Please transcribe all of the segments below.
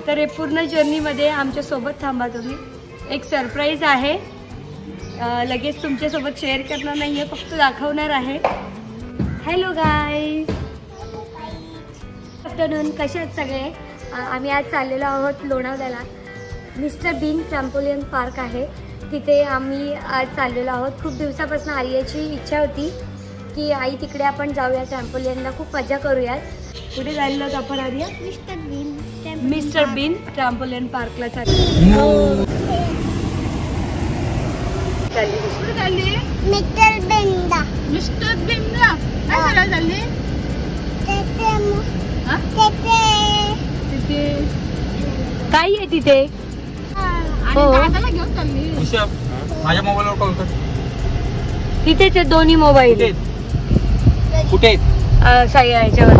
तर हे पूर्ण जर्नीमध्ये आमच्या सोबत थांबा तुम्ही. एक सरप्राईज आहे, लगेच तुमच्यासोबत शेअर करणार नाही आहे, फक्त दाखवणार आहे. Hello guys, afternoon. कसे आहेत सगळे? आम्ही आज चाललेलो आहोत लोणावळ्याला. मिस्टर बीन ट्रॅम्पोलियन पार्क आहे, तिथे आम्ही आज चाललेलो आहोत. खूप दिवसापासून आर्याची इच्छा होती की आई तिकडे आपण जाऊया ट्रॅम्पोलियनला, खूप मजा करूयात. कुठे जायला होतं आपण आर्या? मिस्टर बीन ट्रॅम्पोलियन पार्कला चालली. काय आहे तिथे? हो, माझ्या मोबाईलवर कॉल कर. तिथेच आहेत दोन्ही मोबाईल. कुठे याच्यावर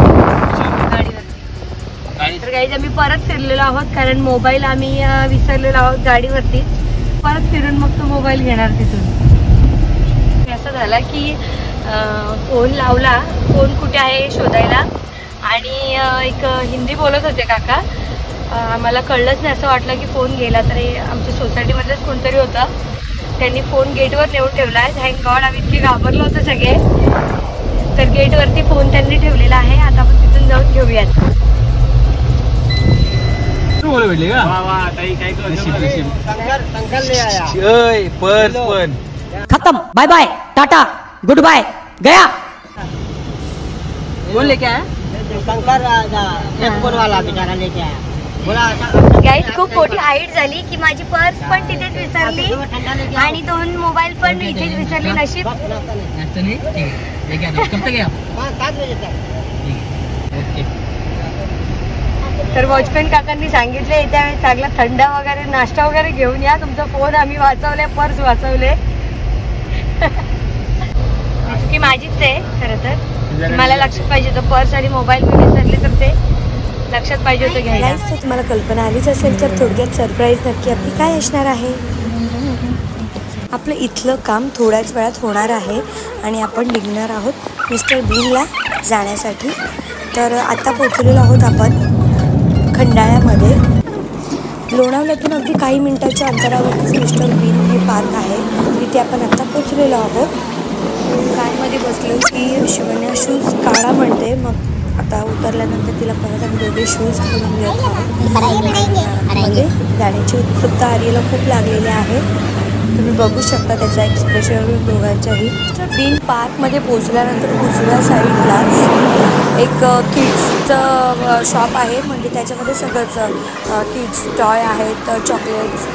गाडीवर. तर गाईज आम्ही परत फिरलेलो आहोत, कारण मोबाईल आम्ही विसरलेलो आहोत गाडीवरती. परत फिरून मग तो मोबाईल घेणार तिथून. असं झालं की फोन लावला, फोन कुठे आहे शोधायला, आणि एक हिंदी बोलत होते काका. आम्हाला कळलंच नाही, असं वाटलं की फोन गेला. तर आमच्या सोसायटीमधलंच कोणतरी होतं, त्यांनी फोन गेटवर नेऊन ठेवला आहे. थँक गॉड, आम्ही इतके घाबरलो होतो सगळे. तर गेटवरती फोन त्यांनी ठेवलेला आहे. आता आपण तिथून जाऊन घेऊयात. खत्म, बाय बाय, टाटा, गुड बाय, गया. कौन लेके आया? शंकर एयरपोर्ट वाला बेचारा लेके आया. गाईज खूप मोठी हाईट झाली की माझी पर्स पण तिथेच विसरली आणि 2 मोबाईल पण इथेच विसरले. नशीब. तर वॉचमॅन काकांनी सांगितले येत्या चांगला थंड वगैरे नाश्ता वगैरे घेऊन या. तुमचा फोन आम्ही वाचवले, पर्स वाचवले. की माझीच आहे खरं तर. मला लक्षात पाहिजे होतं, पर्स आणि मोबाईल मी विसरले तर ते लक्षात पाहिजे होतं घ्यायला. तर तुम्हाला कल्पना आलीच असेल, तर थोडक्यात सरप्राईज नक्की आपली काय असणार आहे. आपलं इथलं काम थोड्याच वेळात होणार आहे आणि आपण निघणार आहोत मिस्टर बीनला जाण्यासाठी. तर आता पोचलेलो आहोत आपण खंडाळ्यामध्ये. लोणावळ्यातून अगदी काही मिनिटाच्या अंतरावरतीच मिस्टर बीन हे पार्क आहे, तिथे आपण आता पोचलेलो आहोत. कारमध्ये बसलो की शिवण्या शूज काढा म्हणते. मग आता उतरल्यानंतर तिला परत आम्ही दोघे शूज घालून घेत आहोत. म्हणजे जाण्याची उत्सुकता आर्याला खूप लागलेली आहे. तुम्ही बघू शकता त्याचा एक्सप्रेशन दोघांच्याही. बीन पार्कमध्ये पोचल्यानंतर उजव्या साईडलाच एक किड्सचं शॉप आहे, म्हणजे त्याच्यामध्ये सगळंच किड्स टॉय आहेत, चॉकलेट्स,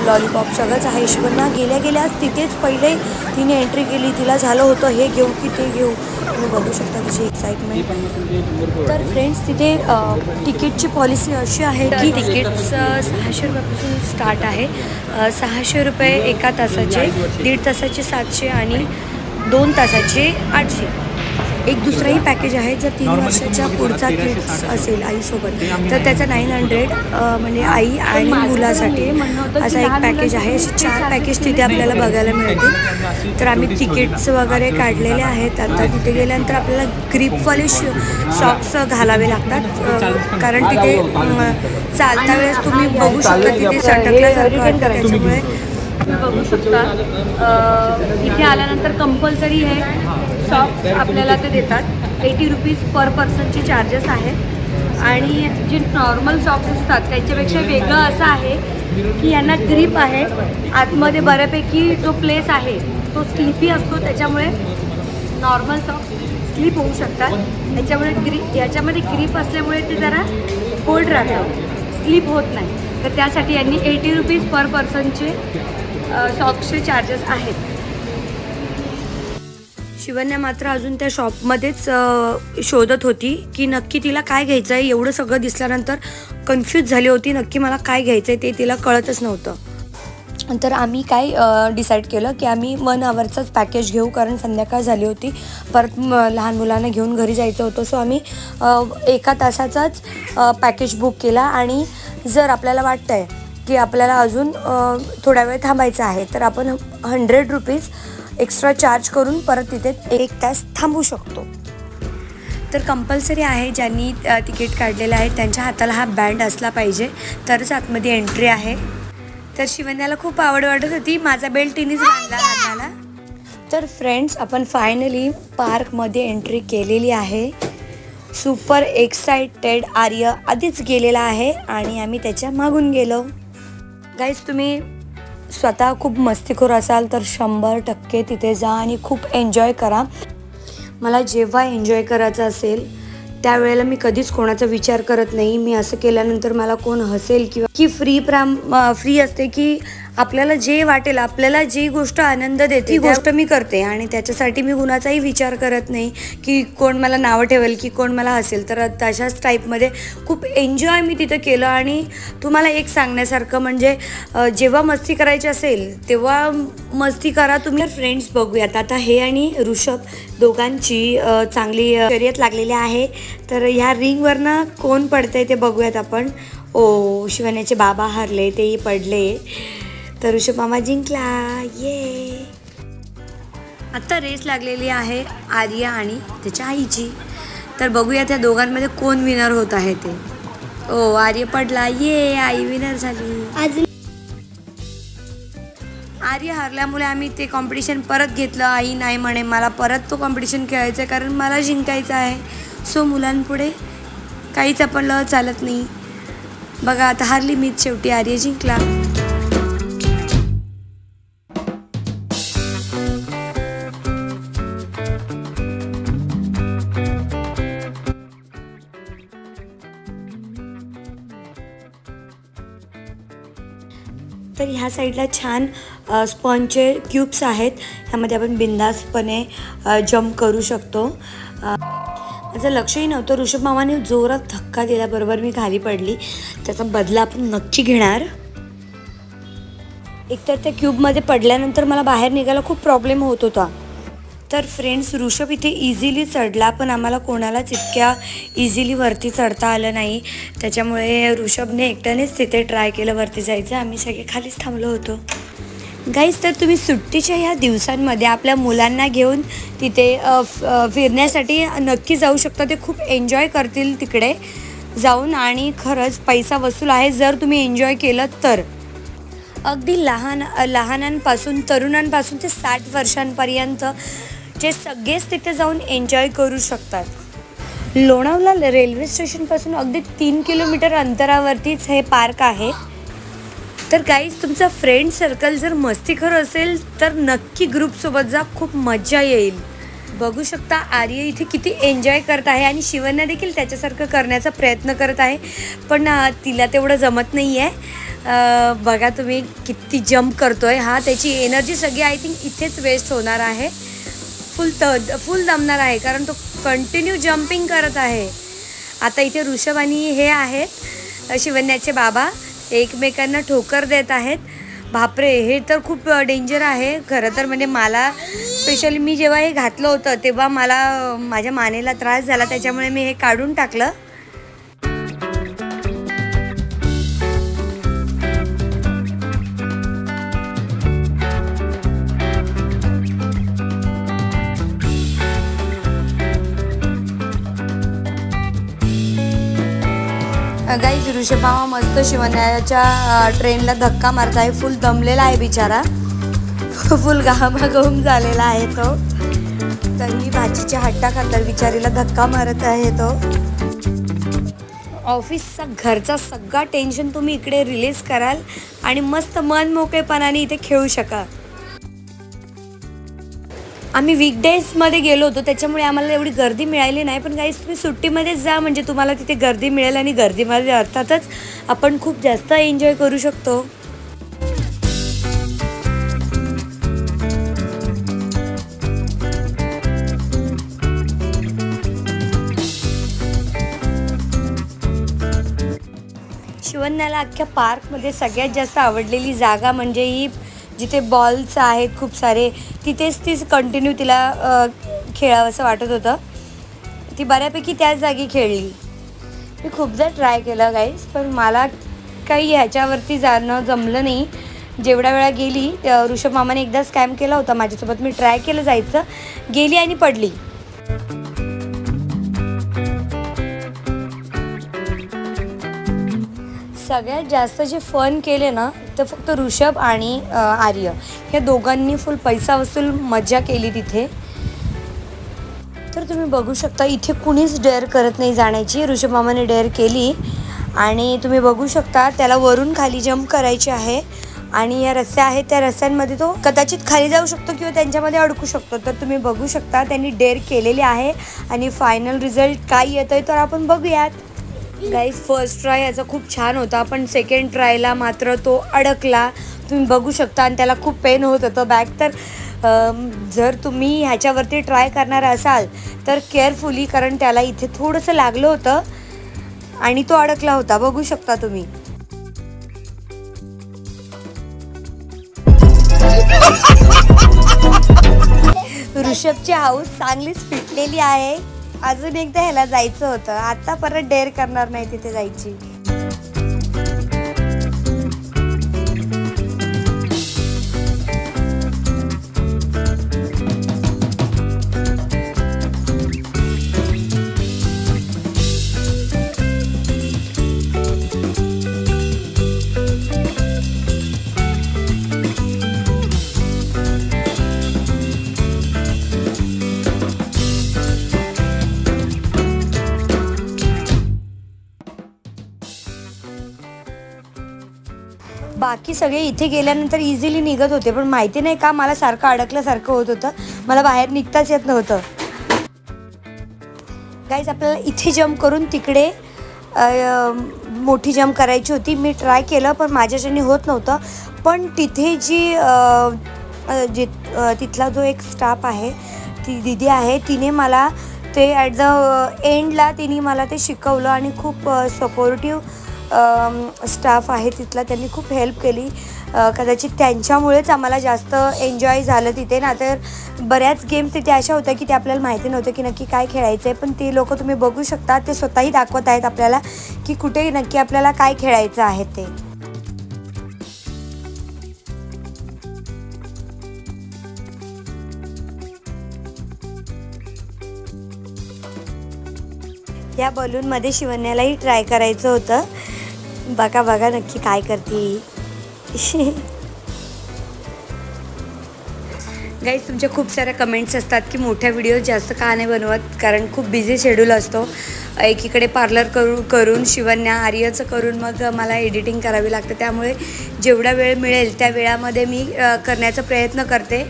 लॉलीपॉप सगळंच आहे. शिवण्या गेल्याच तिथेच पहिले तिने एंट्री केली. तिला झालं होतं हे घेऊ की ते घेऊ. तुम्ही बघू शकता तिची एक्साइटमेंट. तर फ्रेंड्स, तिथे तिकीटची पॉलिसी अशी आहे की तिकीट 600 रुपयापासून स्टार्ट आहे. 600 रुपये एका तासाचे, 1.5 तासाचे 700 आणि 2 तासाचे 800. एक दुसराही पॅकेज आहे, जर 3 वर्षाच्या पुढचा किड्स असेल आईसोबत तर त्याचा 900 म्हणजे आई आणि मुलासाठी असा एक पॅकेज आहे. असे 4 पॅकेज तिथे आपल्याला बघायला मिळतील. तर आम्ही तिकीट्स वगैरे काढलेले आहेत. आता तिथे गेल्यानंतर आपल्याला ग्रीपवाले सॉक्स घालावे लागतात, कारण तिथे चालता वेळेस तुम्ही बघू शकता तिथे सटकल्यासारखं वाटतं. त्याच्यामुळे बघू शकता इथे आल्यानंतर कंपल्सरी हे सॉक्स आपल्याला ते देतात. 80 रुपीज पर पर्सनचे चार्जेस आहेत. आणि जे नॉर्मल सॉक्स असतात त्याच्यापेक्षा वेगळं असं आहे की यांना ग्रीप आहे. आतमध्ये बऱ्यापैकी जो प्लेस आहे तो स्लिपी असतो, त्याच्यामुळे नॉर्मल सॉक्स स्लिप होऊ शकतात. त्याच्यामुळे याच्यामध्ये ग्रीप असल्यामुळे ते जरा होल्ड राहतं, स्लिप होत नाही. तर त्यासाठी यांनी 80 रुपीज पर पर्सनचे सॉक्सचे चार्जेस आहेत. शिवन्या मात्र अजून त्या शॉपमध्येच शोधत होती की नक्की तिला काय घ्यायचं आहे. एवढं सगळं दिसल्यानंतर कन्फ्यूज झाली होती, नक्की मला काय घ्यायचं आहे ते तिला कळतच नव्हतं. तर आम्ही काय डिसाईड केलं की आम्ही 1 आवरचाच पॅकेज घेऊ, कारण संध्याकाळ झाली होती, परत लहान मुलांना घेऊन घरी जायचं होतं. सो आम्ही 1 तासाचाच पॅकेज बुक केला. आणि जर आपल्याला वाटतं आहे की आपल्याला अजून थोडा वेळ थांबायचं आहे तर आपण 100 रुपीज एक्स्ट्रा चार्ज करून परत तिथे 1 तास थांबू शकतो. तर कंपल्सरी आहे ज्यांनी तिकीट काढलेलं आहे त्यांच्या हाताला हा बँड असला पाहिजे तरच आतमध्ये एंट्री आहे. तर शिवन्याला खूप आवड वाटत होती, माझा बेल्ट तिनेच बांधला हाताला. तर फ्रेंड्स, आपण फायनली पार्कमध्ये एंट्री केलेली आहे. सुपर एक्साइटेड आर्य आधीच गेलेला आहे आणि आम्ही त्याच्या मागून गेलो. गाईज, तुम्ही स्वतः खूप मस्तीखोर असाल तर 100% तिथे जा आणि खूप एन्जॉय करा. मला जेव्हा एन्जॉय करायचं असेल त्यावेळेला मी कधीच कोणाचा विचार करत नाही. मी असं केल्यानंतर मला कोण हसेल किंवा की फ्री असते की आपल्याला जे वाटेल, आपल्याला जी गोष्ट आनंद देते ती गोष्ट मी करते आणि त्याच्यासाठी मी कुणाचाही विचार करत नाही की कोण मला नावं ठेवेल की कोण मला हसेल. तर तशाच टाईपमध्ये खूप एन्जॉय मी तिथं केलं. आणि तुम्हाला एक सांगण्यासारखं म्हणजे जेव्हा मस्ती करायची असेल तेव्हा मस्ती करा तुम्ही. फ्रेंड्स, बघूयात आता हे आणि ऋषभ दोघांची चांगली शर्यत लागलेली आहे. तर ह्या रिंगवरनं कोण पडतंय ते बघूयात आपण. शिवन्याचे बाबा हरले, तेही पडले, तर ऋषभ मामा जिंकला. ये आता रेस लागलेली आहे आर्य आणि त्याच्या आईची. तर बघूया त्या दोघांमध्ये कोण विनर होत आहे ते. आर्य पडला. ये आई विनर झाली. आर्य हरल्यामुळे आम्ही ते कॉम्पिटिशन परत घेतलं. आई नाही म्हणे मला परत तो कॉम्पिटिशन खेळायचा आहे कारण मला जिंकायचं आहे. सो मुलांपुढे काहीच आपलं चालत नाही. बघा आता हरली मीच, शेवटी आर्य जिंकला. तर ह्या साईडला छान स्पॉन्जचे क्यूब्स आहेत, ह्यामध्ये आपण बिंदासपणे जंप करू शकतो. माझं लक्षही नव्हतं, ऋषभ मामाने जोरात धक्का दिल्याबरोबर मी खाली पडली. त्याचा बदला आपण नक्की घेणार. एकतर त्या क्यूबमध्ये पडल्यानंतर मला बाहेर निघायला खूप प्रॉब्लेम होत होता. तर फ्रेंड्स, ऋषभ इथे इझिली चढला पण आम्हाला कोणालाच इतक्या इझिली वरती चढता आलं नाही. त्याच्यामुळे ऋषभने एकट्यानेच तिथे ट्राय केलं वरती जायचं. आम्ही सगळे खालीच थांबलो होतो. गाईज, तर तुम्ही सुट्टीच्या ह्या दिवसांमध्ये आपल्या मुलांना घेऊन तिथे फिरण्यासाठी नक्की जाऊ शकता. ते खूप एन्जॉय करतील तिकडे जाऊन आणि खरंच पैसा वसूल आहे जर तुम्ही एन्जॉय केलं तर. अगदी लहानांपासून तरुणांपासून ते 60 वर्षांपर्यंत जे सगळेच तिथे जाऊन एन्जॉय करू शकतात. लोणावळा रेल्वे स्टेशनपासून अगदी 3 किलोमीटर अंतरावरतीच हे पार्क आहे. तर गाईज, तुमचा फ्रेंड सर्कल जर मस्तीखोर असेल तर नक्की ग्रुपसोबत जा, खूप मजा येईल. बघू शकता आर्य इथे किती एन्जॉय करत आहे आणि शिवन्या देखील त्याच्यासारखं करण्याचा प्रयत्न करत आहे पण तिला तेवढं जमत नाही आहे. बघा तुम्ही किती जंप करतोय हा. त्याची एनर्जी सगळी आय थिंक इथेच वेस्ट होणार आहे. फुल दमणार आहे कारण तो कंटिन्यू जम्पिंग करत आहे. आता इथे ऋषभ आणि हे आहेत शिवन्याचे बाबा, एकमेकांना ठोकर देत आहेत. बापरे, हे तर खूप डेंजर आहे खरं तर. म्हणजे मला स्पेशली मी जेव्हा हे घातलं होतं तेव्हा मला माझ्या मानेला त्रास झाला, त्याच्यामुळे मी हे काढून टाकलं. गाईज, ऋषभ मामा मस्त शिवन्याच्या ट्रेनला धक्का मारत आहे. फुल दमलेला आहे बिचारा, फुल घामाघूम झालेला आहे तो. तरी भाजीच्या हट्टा खातर बिचारीला धक्का मारत आहे तो. ऑफिसचा घरचा सगळा टेन्शन तुम्ही इकडे रिलीज कराल आणि मस्त मन मोकळेपणाने इथे खेळू शकाल. आम्ही वीकडेजमध्ये गेलो होतो त्याच्यामुळे आम्हाला एवढी गर्दी मिळाली नाही. पण गाईज, तुम्ही सुट्टीमध्येच जा म्हणजे तुम्हाला तिथे गर्दी मिळेल आणि गर्दीमध्ये अर्थातच आपण खूप जास्त एन्जॉय करू शकतो. शिवन्याला अख्ख्या पार्कमध्ये सगळ्यात जास्त आवडलेली जागा म्हणजे ही जिथे बॉल्स आहेत खूप सारे, तिथेच तीच कंटिन्यू तिला खेळावंसं वाटत होतं. ती बऱ्यापैकी त्याच जागी खेळली. मी खूपदा ट्राय केलं गाईज पण मला काही ह्याच्यावरती जाणं जमलं नाही. जेवढ्या वेळा गेली, ऋषभ मामाने एकदा स्कॅम केला होता माझ्यासोबत. मी ट्राय केलं जायचं, गेली आणि पडली. सगळ्यात जास्त जे फन केले ना तर फक्त ऋषभ आणि आर्य या दोघांनी फुल पैसा वसूल मजा केली तिथे. तर तुम्ही बघू शकता इथे कुणीच डेअर करत नाही जाण्याची. ऋषभ मामाने डेअर केली आणि तुम्ही बघू शकता त्याला वरून खाली जंप करायचे आहे आणि या रस्त्या आहेत त्या रस्त्यांमध्ये तो कदाचित खाली जाऊ शकतो किंवा त्यांच्यामध्ये अडकू शकतो. तर तुम्ही बघू शकता त्यांनी डेअर केलेले आहे आणि फायनल रिझल्ट काय येतं आहे तर आपण बघूयात. गाईज फर्स्ट ट्राय याचा खूप छान होता पण सेकंड ट्रायला मात्र तो अडकला. तुम्ही बघू शकता आणि त्याला खूप पेन होत होतं बॅक. तर जर तुम्ही ह्याच्यावरती ट्राय करणार असाल तर केअरफुली कारण त्याला इथे थोडंसं लागलं होतं आणि तो अडकला होता. बघू शकता तुम्ही. ऋषभची हाऊस चांगलीच फिटलेली आहे. अजून एकदा ह्याला जायचं होतं. आता परत डेअर करणार नाही तिथे जायची. बाकी सगळे इथे गेल्यानंतर इझिली निघत होते पण माहिती नाही का मला सारखं अडकल्यासारखं होत होतं. मला बाहेर निघताच येत नव्हतं. गाईज आपल्याला इथे जंप करून तिकडे मोठी जंप करायची होती. मी ट्राय केलं पण माझ्याच्याने होत नव्हतं. पण तिथे तिथला जो एक स्टाफ आहे ती दीदी आहे तिने मला ते ॲट द एंडला तिने मला ते शिकवलं आणि खूप सपोर्टिव्ह स्टाफ आहे तिथला. त्यांनी खूप हेल्प केली. कदाचित त्यांच्यामुळेच आम्हाला जास्त एन्जॉय झालं तिथे. ना तर बऱ्याच गेम्स तिथे अशा होत्या की ते आपल्याला माहिती नव्हतं की नक्की काय खेळायचं आहे पण ते लोक तुम्ही बघू शकता ते स्वतःही दाखवत आहेत आपल्याला की कुठे नक्की आपल्याला काय खेळायचं आहे ते. या बलूनमध्ये शिवण्यालाही ट्राय करायचं होतं. बघा बघा नक्की काय करते. गाईज तुमच्या खूप साऱ्या कमेंट्स असतात की मोठ्या व्हिडिओ जास्त का नाही बनवत कारण खूप बिझी शेड्यूल असतो. एकीकडे पार्लर करून शिवण्या आर्यचं करून मग मला एडिटिंग करावी लागते. त्यामुळे जेवढा वेळ मिळेल त्या वेळामध्ये मी करण्याचा प्रयत्न करते.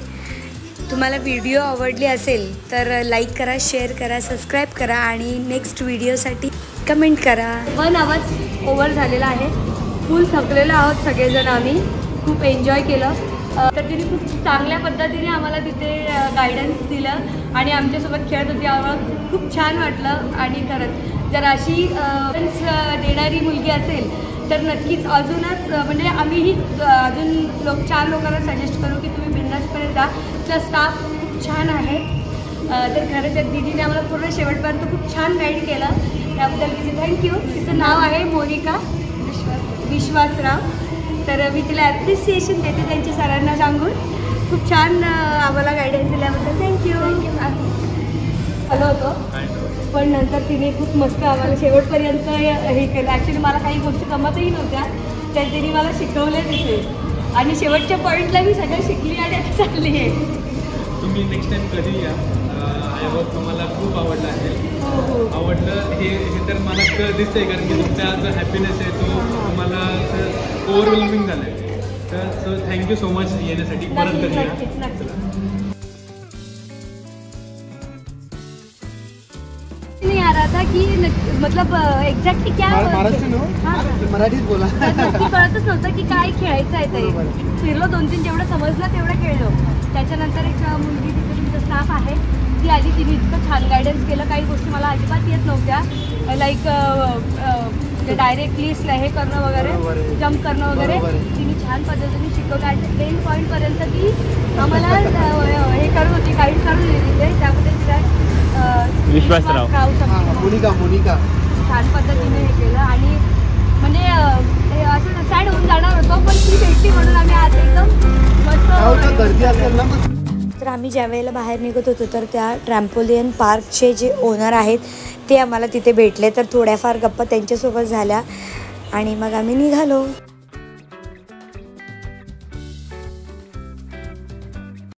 तुम्हाला व्हिडिओ आवडली असेल तर लाईक करा, शेअर करा, सबस्क्राईब करा आणि नेक्स्ट व्हिडिओसाठी कमेंट करा. 1 आवर ओव्हर झालेला आहे. फुल थकलेलो आहोत सगळेजण. आम्ही खूप एन्जॉय केलं. तर तिने खूप चांगल्या पद्धतीने आम्हाला तिथे गायडन्स दिलं आणि आमच्यासोबत खेळत होती. आम्हाला खूप छान वाटलं. आणि खरंच जर अशी देणारी मुलगी असेल तर नक्कीच अजूनच म्हणजे आम्हीही अजून 4 लोकांना सजेस्ट करू की तुम्ही बिंदासपणे जा. तिथला स्टाफ खूप छान आहे. तर खरंच दीदीने आम्हाला पूर्ण शेवटपर्यंत खूप छान गाईड केलं. त्याबद्दल तिचे थँक्यू. तिचं नाव आहे मोनिका विश्वासराव. तर मी तिला ॲप्रिसिएशन देते त्यांच्या सरांना सांगून. खूप छान आम्हाला गायडन्स दिल्याबद्दल थँक्यू. आलो होतो पण नंतर तिने खूप मस्त आम्हाला शेवटपर्यंत हे केलं. ॲक्च्युली मला काही गोष्टी जमतही नव्हत्या त्या तिने मला शिकवल्या तिथे आणि शेवटच्या पॉईंटला मी सगळं शिकली आणि आता चालली आहे. तुम्ही नेक्स्ट टाइम कधी या. आय होप तुम्हाला खूप आवडलं असेल. आवडलं हे तर मला दिसतंय कारण की तुमचा जो हॅपीनेस आहे तो तुम्हाला ओव्हरवेल्मिंग झालं आहे. तर सो थँक्यू सो मच येण्यासाठी. परत कधी या. नहीं आ रहा था कि मतलब एक्झॅक्टली क्या मराठीत बोला. नक्की कळतच नव्हतं की काय खेळायचं आहे तरी. फिरलो 2-3 जेवढं समजलं तेवढं खेळलो. त्याच्यानंतर एक मुलगी तिथे तुमचा स्टाफ आहे ती आली. तिने इतकं छान गायडन्स केलं. काही गोष्टी मला अजिबात येत नव्हत्या लाईक डायरेक्टली हे करणं वगैरे जम्प करणं वगैरे. तिने छान पद्धतीने शिकवलं आणि 10 पॉईंटपर्यंत ती आम्हाला हे करत होती गाईड करत होती तिथे. त्याबद्दल तिला विश्वासराव मोनिका छान पद्धतीने हे केलं. आणि म्हणजे असं सॅड होऊन जाणार होतो पण ती भेटली म्हणून आम्ही आज एकदम मस्त गर्दी असेल ना. तर आम्ही ज्या वेळेला बाहेर निघत होतो तर त्या ट्रॅम्पोलियन पार्कचे जे ओनर आहेत ते आम्हाला तिथे भेटले. तर थोड्याफार गप्पा त्यांच्यासोबत झाल्या आणि मग आम्ही निघालो.